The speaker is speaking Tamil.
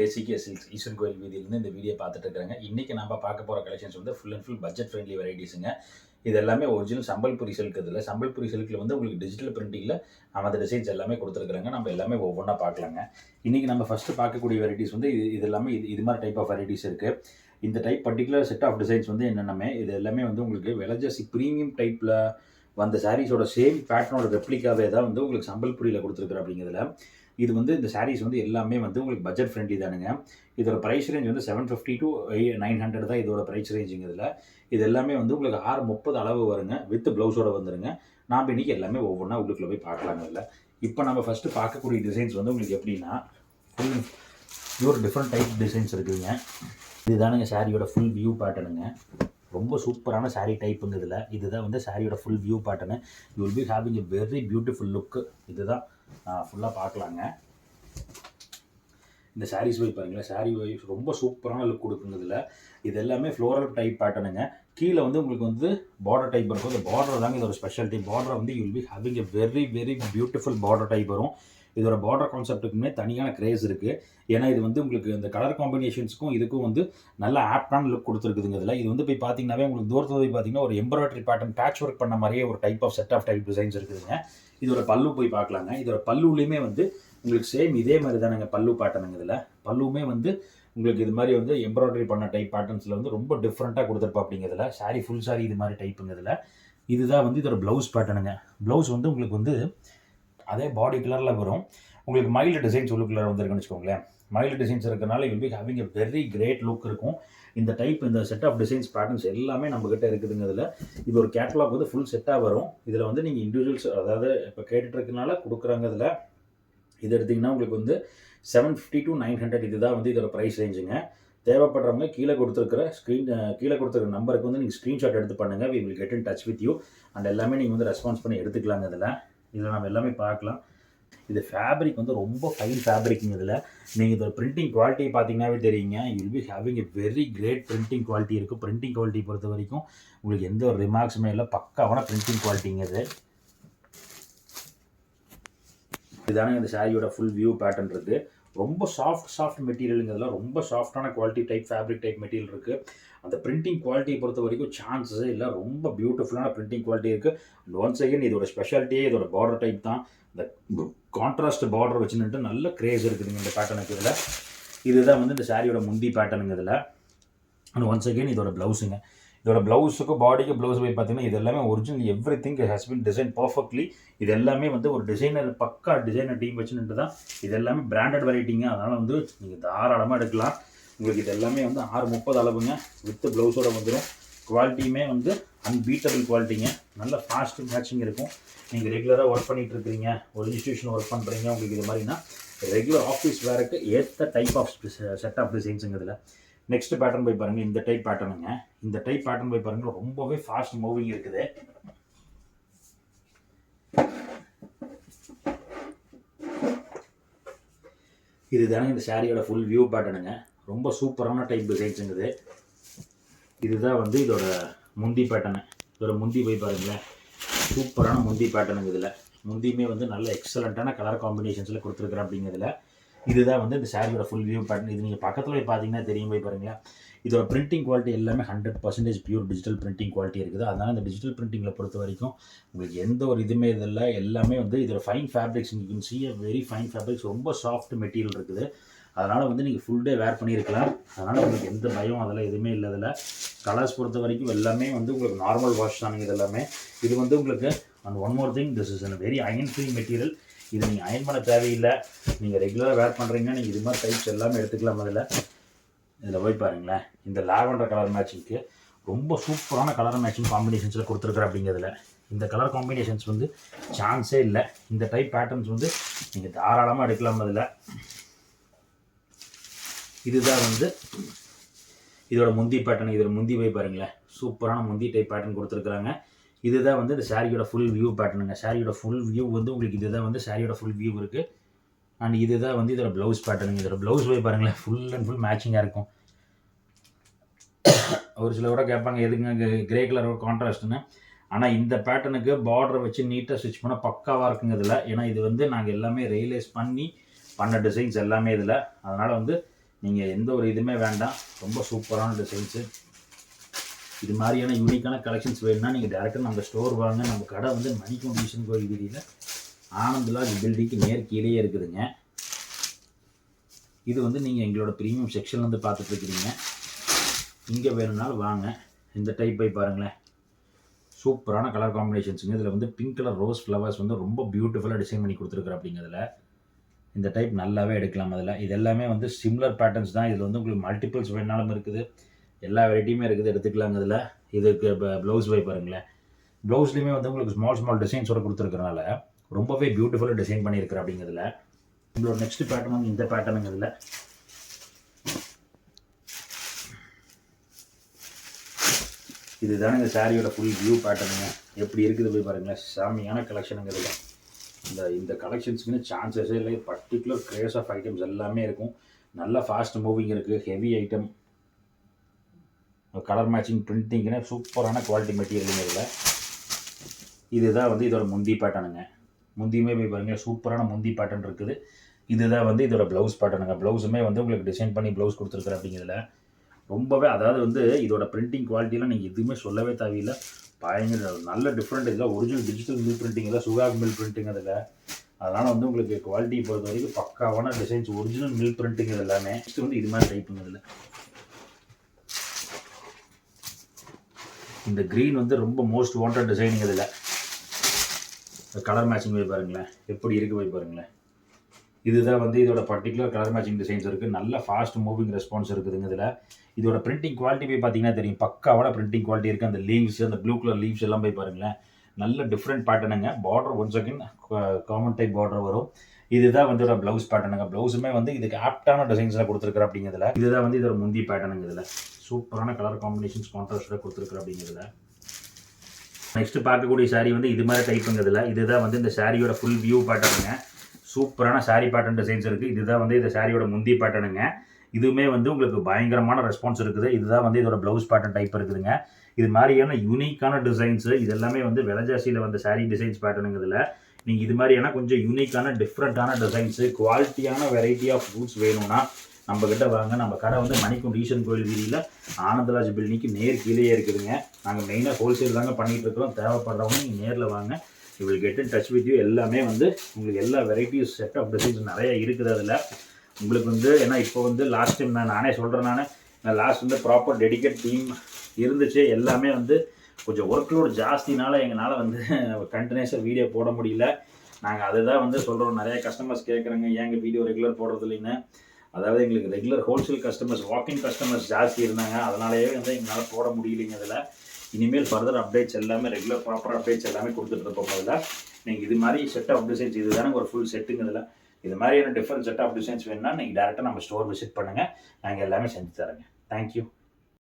ஏசிகே சில்க்ஸ் ஈஸ்வரன் கோயில் வீதியிலேருந்து இந்த வீடியோ பார்த்துட்டு இருக்கிறாங்க. இன்றைக்கி நம்ம பார்க்க போகிற கலெக்ஷன்ஸ் வந்து full and full budget friendly வெரைட்டிஸுங்க. இது எல்லாமே ஒரிஜினல் சம்பல்புரி சில்க். இதில் சம்பல்புரி சில்கில் வந்து உங்களுக்கு டிஜிட்டல் பிரிண்டிங்கில் அந்த டிசைன்ஸ் எல்லாமே கொடுத்துருக்குறாங்க. நம்ம எல்லாமே ஒவ்வொன்றா பார்க்கலாங்க. இன்றைக்கி நம்ம ஃபஸ்ட்டு பார்க்கக்கூடிய வெரைட்டிஸ் வந்து இது எல்லாமே இது மாதிரி டைப் ஆஃப் வெரைட்டிஸ் இருக்குது. இந்த type particular set of designs வந்து என்னென்னமே இது எல்லாமே வந்து உங்களுக்கு விலைஜாஸ்தி ப்ரீமியம் டைப்பில் வந்த சாரீஸோட சேம் பேட்டர்னோட ரெப்ளிகாவே தான் வந்து உங்களுக்கு சம்பல்புரியில் கொடுத்துருக்குற அப்படிங்கிறதுல. இது வந்து இந்த சாரீஸ் வந்து எல்லாமே வந்து உங்களுக்கு பட்ஜெட் ஃப்ரெண்ட்லி தானுங்க. இதோட ப்ரைஸ் ரேஞ்ச் வந்து 750 to 900 தான் இதோட ப்ரைஸ் ரேஞ்சுங்க. இது எல்லாமே வந்து உங்களுக்கு 630 அளவு வருங்க. வித் ப்ளவுஸோட வந்துருங்க. நாம் இன்றைக்கி எல்லாமே ஒவ்வொன்றா உள்ளுக்குள்ளே போய் பார்க்கலாங்க. இதில் இப்போ நம்ம ஃபஸ்ட்டு பார்க்கக்கூடிய டிசைன்ஸ் வந்து உங்களுக்கு எப்படின்னா full pure different type designs இருக்குதுங்க. இதுதானுங்க சாரியோட ஃபுல் வியூ பேட்டர்னுங்க. ரொம்ப சூப்பரான சாரீ டைப்புங்க. இதுதான் வந்து சாரியோட full view pattern. You will be having a very beautiful look. இதுதான் ஃபுல்லாக பார்க்கலாங்க. இந்த சாரீஸ் போய் பாருங்களேன். சாரீ வைஸ் ரொம்ப சூப்பரான லுக் கொடுக்குங்க. இது எல்லாமே ஃப்ளோரல் டைப் பேட்டர்னுங்க. கீழே வந்து உங்களுக்கு வந்து பார்டர் டைப் இருக்கும். இந்த பார்டர் தாங்க இதோட ஸ்பெஷாலிட்டி. பார்டர் வந்து you will be having a very very beautiful border type வரும். இதோட பார்டர் கான்செப்ட்டுக்குமே தனியான கிரேஸ் இருக்குது. ஏன்னா இது வந்து உங்களுக்கு இந்த கலர் காம்பினேஷன்ஸுக்கும் இதுக்கும் வந்து நல்ல ஆப்டான லுக் கொடுத்துருக்குதுங்க. இது வந்து போய் பார்த்தீங்கன்னாவே உங்களுக்கு தூரத்தில் போய் பார்த்தீங்கன்னா ஒரு எம்ப்ராய்டரி பேட்டர்ன் பேட்ச் ஒர்க் பண்ண மாதிரியே ஒரு type of set of type designs இருக்குதுங்க. இதோட பல்லு போய் பார்க்கலாங்க. இதோட பல்லுலேயுமே வந்து உங்களுக்கு சேம் இதே மாதிரி தானேங்க பல்லு பேட்டர்னுங்க. பல்லுமே வந்து உங்களுக்கு இது மாதிரி வந்து எம்ப்ராய்டரி பண்ண டைப் பேட்டர்ன்ஸில் வந்து ரொம்ப டிஃப்ரெண்ட்டாக கொடுத்துருப்பா அப்படிங்கிறதுல. சாரீ ஃபுல் சாரீ இது மாதிரி டைப்புங்கிறதுல. இதுதான் வந்து இதோட ப்ளவுஸ் பேட்டர்னுங்க. ப்ளவுஸ் வந்து உங்களுக்கு வந்து அதே பாடி கலரில் வரும். உங்களுக்கு மைல்டு டிசைன்ஸ் உள்ளுக்குள்ளே வந்துருக்குன்னு வச்சுக்கோங்களேன். மைல்டு டிசைன்ஸ் இருக்கிறனால will be having a very great look இருக்கும். இந்த டைப் இந்த செட் ஆஃப் டிசைன்ஸ் பேட்டர்ன்ஸ் எல்லாமே நம்மக்கிட்ட இருக்குதுங்க. இது ஒரு கேட்டலாக் வந்து ஃபுல் செட்டாக வரும். இதில் வந்து நீங்கள் இண்டிவிஜுவல்ஸ் அதாவது இப்போ கேட்டுட்ருக்கனால கொடுக்குறாங்க. இது எடுத்திங்கன்னா உங்களுக்கு வந்து 750 to 900 இதுதான் வந்து இதோட ப்ரைஸ் ரேஞ்சுங்க. தேவைப்படுறவங்க கீழே கொடுத்துருக்க நம்பருக்கு வந்து நீங்கள் ஸ்க்ரீன்ஷாட் எடுத்து பண்ணுங்கள். We will get in touch with you and எல்லாமே நீங்கள் வந்து ரெஸ்பான்ஸ் பண்ணி எடுத்துக்கலாங்க. இதில் நம்ம எல்லாமே பார்க்கலாம். இது ஃபேப்ரிக் வந்து ரொம்ப ஃபைன் ஃபேப்ரிக்குங்க. நீங்கள் இதோட பிரிண்டிங் குவாலிட்டியை பார்த்தீங்கன்னாவே தெரியுங்க. You will be having a very great printing குவாலிட்டி இருக்குது. பிரிண்டிங் குவாலிட்டி பொறுத்த வரைக்கும் உங்களுக்கு எந்த ஒரு ரிமார்க்ஸுமே இல்லை. பக்காவான பிரிண்டிங் குவாலிட்டிங்க. இதுதானே இந்த சாரியோட ஃபுல் வியூ பேட்டர்ன் இருக்குது. ரொம்ப சாஃப்ட் மெட்டீரியலுங்கிறதுல ரொம்ப சாஃப்டான quality type fabric type material இருக்குது. அந்த பிரிண்டிங் குவாலிட்டியை பொறுத்த வரைக்கும் சான்ஸஸே இல்லை. ரொம்ப பியூட்டிஃபுல்லான பிரிண்டிங் குவாலிட்டி இருக்குது. அண்ட் ஒன்ஸ் அகேன் இதோட ஸ்பெஷாலிட்டியே இதோட பார்டர் டைப் தான். இந்த கான்ட்ராஸ்ட் பார்டர் வச்சுன்னுட்டு நல்ல கிரேஸ் இருக்குதுங்க இந்த பேட்டர்னுக்கு. இதுதான் வந்து இந்த சாரியோட முந்தி பேட்டர்னுங்க. அண்ட் ஒன்ஸ் அகேன் இதோட ப்ளவுஸுங்க. இதோட ப்ளவுஸுக்கும் பாடிக்கு ப்ளவுஸ் போய் பார்த்தீங்கன்னா இது எல்லாமே original every thing has been design perfectly. இது எல்லாமே வந்து ஒரு பக்கா டிசைனர் டீம் வச்சுன்னுட்டு தான். இது எல்லாமே பிராண்டட் வெரைட்டிங்க. அதனால் வந்து நீங்கள் தாராளமாக எடுக்கலாம். உங்களுக்கு இது எல்லாமே வந்து 630 அளவுங்க. வித் ப்ளவுஸோட வந்துடும். குவாலிட்டியுமே வந்து அன்பீட்டபிள் குவாலிட்டிங்க. நல்ல ஃபாஸ்ட் மேட்சிங் இருக்கும். நீங்கள் ரெகுலராக ஒர்க் பண்ணிகிட்டு இருக்கிறீங்க, ஒரு இன்ஸ்டியூஷன் ஒர்க் பண்ணுறீங்க, உங்களுக்கு இது மாதிரினா ரெகுலர் ஆஃபீஸ் வேருக்கு ஏற்ற டைப் ஆஃப் செட் ஆஃப் டிசைன்ஸுங்க. நெக்ஸ்ட் பேட்டர்ன் போய் பாருங்கள். இந்த டைப் பேட்டர்னுங்க. இந்த டைப் பேட்டர்ன் போய் பாருங்கள். ரொம்பவே ஃபாஸ்ட் மூவிங் இருக்குது. இதுதானே இந்த சாரியோட ஃபுல் வியூ பேட்டர்னுங்க. ரொம்ப சூப்பரான டைப் டிசைன்ஸுங்குது. இதுதான் வந்து இதோட முந்தி பேட்டர்னு. இதோட முந்தி போய் பாருங்களேன். சூப்பரான முந்தி பேட்டர்னுங்க. முந்தியுமே வந்து நல்ல எக்ஸலண்ட்டான கலர் காம்பினேஷன்ஸில் கொடுத்துருக்குறேன் அப்படிங்கிறதுல. இதுதான் வந்து இந்த சாரியோட ஃபுல் வியூ பேட்டர்ன். இது நீங்கள் பக்கத்தில் போய் பார்த்தீங்கன்னா தெரியும். போய் பாருங்கள். இதோட பிரிண்டிங் குவாலிட்டி எல்லாமே 100% பியூர் டிஜிட்டல் பிரிண்டிங் குவாலிட்டி இருக்குது. அதனால் இந்த டிஜிட்டல் பிரிண்டிங்கில் பொறுத்த வரைக்கும் உங்களுக்கு எந்த ஒரு இதுவுமே இதில் எல்லாமே வந்து இதோட fine fabrics you can see a very fine fabrics. ரொம்ப சாஃப்ட் மெட்டீரியல் இருக்குது. அதனால் வந்து நீங்கள் ஃபுல் டே வேர் பண்ணியிருக்கலாம். அதனால் உங்களுக்கு எந்த பயம் அதெல்லாம் எதுவுமே இல்லை. கலர்ஸ் பொறுத்த வரைக்கும் எல்லாமே வந்து உங்களுக்கு நார்மல் வாஷ் தானுங்க. இது எல்லாமே இது வந்து உங்களுக்கு and one more thing, this is very iron free material. இது நீங்கள் அயன் பண்ண தேவையில்லை. நீங்கள் ரெகுலராக வேர் பண்ணுறீங்கன்னா நீங்கள் இது மாதிரி டைப்ஸ் எல்லாமே எடுத்துக்கலாம். இதில் போய் பாருங்களேன். இந்த லாவெண்டர் கலர் மேட்சிங்க்கு ரொம்ப சூப்பரான கலர் மேட்சிங் காம்பினேஷன்ஸில் கொடுத்துருக்குறேன் அப்படிங்கிறதுல. இந்த கலர் காம்பினேஷன்ஸ் வந்து சான்ஸே இல்லை. இந்த டைப் பேட்டர்ன்ஸ் வந்து நீங்கள் தாராளமாக எடுக்கலாம். இதுதான் வந்து இதோட முந்தி பேட்டர்ன். இதோட முந்தி போய் பாருங்களேன். சூப்பரான முந்தி டைப் பேட்டர்ன் கொடுத்துருக்குறாங்க. இதுதான் வந்து இந்த சாரியோட ஃபுல் வியூ பேட்டர்னுங்க. சாரியோட ஃபுல் வியூ வந்து உங்களுக்கு இதுதான் வந்து சாரியோட ஃபுல் வியூ இருக்குது. அண்ட் இதுதான் வந்து இதோட ப்ளவுஸ் பேட்டர்னுங்க. இதோட ப்ளவுஸ் போய் பாருங்களேன். ஃபுல் அண்ட் ஃபுல் மேட்சிங்காக இருக்கும். ஒரு சில கூட கேட்பாங்க எதுங்க கிரே கலர் கான்ட்ராஸ்ட்டுன்னு. ஆனால் இந்த பேட்டர்னுக்கு பார்டரை வச்சு நீட்டாக ஸ்டிச் பண்ணால் பக்காவாக இருக்குங்க. ஏன்னா இது வந்து நாங்கள் எல்லாமே ரியலைஸ் பண்ண டிசைன்ஸ் எல்லாமே அதனால் வந்து நீங்கள் எந்த ஒரு இதுவுமே வேண்டாம். ரொம்ப சூப்பரான டிசைன்ஸு. இது மாதிரியான யூனிக்கான கலெக்ஷன்ஸ் வேணும்னா நீங்கள் டேரெக்டாக நம்ம ஸ்டோர் வாங்க. நம்ம கடை வந்து மணிக்கூண்டு ஈசன் கோயில் வீதியில் ஆனந்த்லாஜ் பில்டிங்க்கு நேர் கீழே இருக்குதுங்க. இது வந்து நீங்கள் எங்களோட ப்ரீமியம் செக்ஷன்லேருந்து பார்த்துட்ருக்கிறீங்க. இங்கே வேணும்னாலும் வாங்க. இந்த டைப் போய் பாருங்களேன், சூப்பரான கலர் காம்பினேஷன்ஸுங்க. இதில் வந்து பிங்க் கலர் ரோஸ் ஃப்ளவர்ஸ் வந்து ரொம்ப பியூட்டிஃபுல்லாக டிசைன் பண்ணி கொடுத்துருக்குற அப்படிங்கிறதுல இந்த டைப் நல்லாவே எடுக்கலாம். அதில் இது எல்லாமே வந்து சிமிலர் பேட்டர்ன்ஸ் தான். இதில் வந்து உங்களுக்கு மல்டிபிள்ஸ் வேணாலும் இருக்குது, எல்லா வெரைட்டியுமே இருக்குது, எடுத்துக்கலாங்க. இதில் இதுக்கு ப்ளவுஸ் போய் பாருங்களேன். ப்ளவுஸ்லேயுமே வந்து உங்களுக்கு ஸ்மால் டிசைன்ஸோட கொடுத்துருக்கறனால ரொம்பவே பியூட்டிஃபுல்லாக டிசைன் பண்ணியிருக்கிற அப்படிங்கிறதுல உங்களோட நெக்ஸ்ட் பேட்டர்ன் வந்து இந்த பேட்டர்னுங்கிறதுல இதுதானே இந்த சாரியோட ஃபுல் வியூ பேட்டர்னுங்க. எப்படி இருக்குது போய் பாருங்களேன். சாமியான கலெக்ஷனுங்கிறதுல இந்த கலெக்ஷன்ஸுக்குன்னு சான்சஸே இல்லை. பர்டிகுலர் கிரேஸ் ஆஃப் ஐட்டம்ஸ் எல்லாமே இருக்கும். நல்ல ஃபாஸ்ட் மூவிங் இருக்குது, ஹெவி ஐட்டம், கலர் மேட்சிங் பிரிண்டிங்னு சூப்பரான குவாலிட்டி மெட்டீரியலுங்க. இதில் இதுதான் வந்து இதோட முந்தி பேட்டர்னுங்க. முந்தியுமே போய் பாருங்கள், சூப்பரான முந்தி பேட்டர்ன் இருக்குது. இதுதான் வந்து இதோட ப்ளவுஸ் பேட்டர்னுங்க. ப்ளவுஸுமே வந்து உங்களுக்கு டிசைன் பண்ணி ப்ளவுஸ் கொடுத்துருக்குற அப்படிங்கிறதுல ரொம்பவே, அதாவது வந்து இதோட பிரிண்டிங் குவாலிட்டியெலாம் நீங்கள் எதுவுமே சொல்லவே தேவையில்லை. பயங்கர நல்ல டிஃப்ரெண்ட். இதில் ஒரிஜினல் டிஜிட்டல் மில் பிரிண்டிங், இதில் சுகாக் மில் பிரிண்டிங் அதில். அதனால் வந்து உங்களுக்கு குவாலிட்டி பொறுத்த வரைக்கும் பக்காவான டிசைன்ஸ், ஒரிஜினல் மில் பிரிண்டிங் இது எல்லாமே. நெக்ஸ்ட் வந்து இது மாதிரி டைப்புங்க. இதில் இந்த க்ரீன் வந்து ரொம்ப மோஸ்ட் வாண்டட் டிசைனிங். இதில் கலர் மேட்சிங் போய் பாருங்களேன், எப்படி இருக்குது போய் பாருங்களேன். இதுதான் வந்து இதோட பர்டிகுலர் கலர் மேட்சிங் டிசைன்ஸ் இருக்குது. நல்ல ஃபாஸ்ட் மூவிங் ரெஸ்பான்ஸ் இருக்குதுங்க. இதில் இதோட பிரிண்டிங் குவாலிட்டி போய் பார்த்தீங்கன்னா தெரியும், பக்காவான பிரிண்டிங் குவாலிட்டி இருக்குது. அந்த லீவ்ஸ், அந்த ப்ளூ கலர் லீவ்ஸ் எல்லாம் போய் பாருங்களேன், நல்ல டிஃப்ரெண்ட் பேட்டர்னுங்க. Border one second common type border வரும். இதுதான் வந்து இதோட ப்ளவுஸ் பேட்டர்னுங்க. ப்ளவுஸுமே வந்து இதுக்கு ஆப்டான டிசைன்ஸில் கொடுத்துருக்குற அப்படிங்கிறதுல இதுதான் வந்து இதோட முந்தி பேட்டர்னுங்க. இதில் சூப்பரான கலர் காம்பினேஷன்ஸ் கான்ட்ராஸ்டாக கொடுத்துருக்குற அப்படிங்கிறதுல நெக்ஸ்ட் பார்க்கக்கூடிய சாரீ வந்து இது மாதிரி டைப்புங்கிறதுல இதுதான் வந்து இந்த சாரியோட ஃபுல் வியூ பேட்டர்னுங்க. சூப்பரான சாரீ பேட்டர்ன் டிசைன்ஸ் இருக்குது. இதுதான் வந்து இந்த சாரியோட முந்தி பேட்டர்னுங்க. இதுவுமே வந்து உங்களுக்கு பயங்கரமான ரெஸ்பான்ஸ் இருக்குது. இதுதான் வந்து இதோட ப்ளவுஸ் பேட்டர்ன் டைப் இருக்குதுங்க. இது மாதிரியான யூனிக்கான டிசைன்ஸு இது எல்லாமே வந்து விலை ஜாஸ்தியில் வந்த சாரீ டிசைன்ஸ் பேட்டர்னுங்கிறதுல நீங்கள் இது மாதிரியான கொஞ்சம் யூனிக்கான டிஃப்ரெண்ட்டான டிசைன்ஸு, குவாலிட்டியான வெரைட்டி ஆஃப் ஃப்ரூட்ஸ் வேணும்னா நம்மக்கிட்ட வாங்க. நம்ம கடை வந்து மணிக்கூண்டு ஈசன் கோயில் வீதியில் ஆனந்தராஜ் பில்டிங்க்கு நேர் கீழே இருக்குதுங்க. நாங்கள் மெயினாக ஹோல்சேல் தாங்க பண்ணிகிட்டு இருக்கிறோம். தேவைப்படுறவங்க நீங்கள் நேரில் வாங்க. You will get in touch with you. எல்லாமே வந்து உங்களுக்கு எல்லா வெரைட்டிஸ் செட் ஆஃப் டிசைன்ஸ் நிறைய இருக்குது. அதில் உங்களுக்கு வந்து ஏன்னா இப்போ வந்து லாஸ்ட் டைம் நானே சொல்கிறேன், நான் லாஸ்ட் வந்து ப்ராப்பர் டெடிகேட் டீம் இருந்துச்சு. எல்லாமே வந்து கொஞ்சம் ஒர்க் லோடு ஜாஸ்தினால எங்களால் வந்து கண்டினியூஸாக வீடியோ போட முடியல. நாங்கள் அதுதான் வந்து சொல்கிறோம். நிறைய கஸ்டமர்ஸ் கேட்குறாங்க, ஏங்க வீடியோ ரெகுலர் போடுறது இல்லைன்னு. அதாவது எங்களுக்கு regular wholesale customers, walking customers ஜாஸ்தி இருந்தாங்க. அதனாலேயே வந்து எங்களால் போட முடியலைங்க. அதில் இனிமேல் ஃபர்தர் அப்டேட்ஸ் எல்லாமே ரெகுலர் ப்ராப்பர் அப்டேட்ஸ் எல்லாமே கொடுத்துட்ருப்போம். அதில் நீங்கள் இது மாதிரி செட் ஆஃப் டிசைன்ஸ் இது தானே ஒரு ஃபுல் செட்டுங்க. இதில் இது மாதிரியான டிஃப்ரெண்ட் செட் ஆஃப் டிசைன்ஸ் வேணும்னா நீங்கள் டேரெக்டாக நம்ம ஸ்டோர் விசிட் பண்ணுங்கள். நாங்கள் எல்லாமே செஞ்சு தரேங்க. தேங்க்யூ.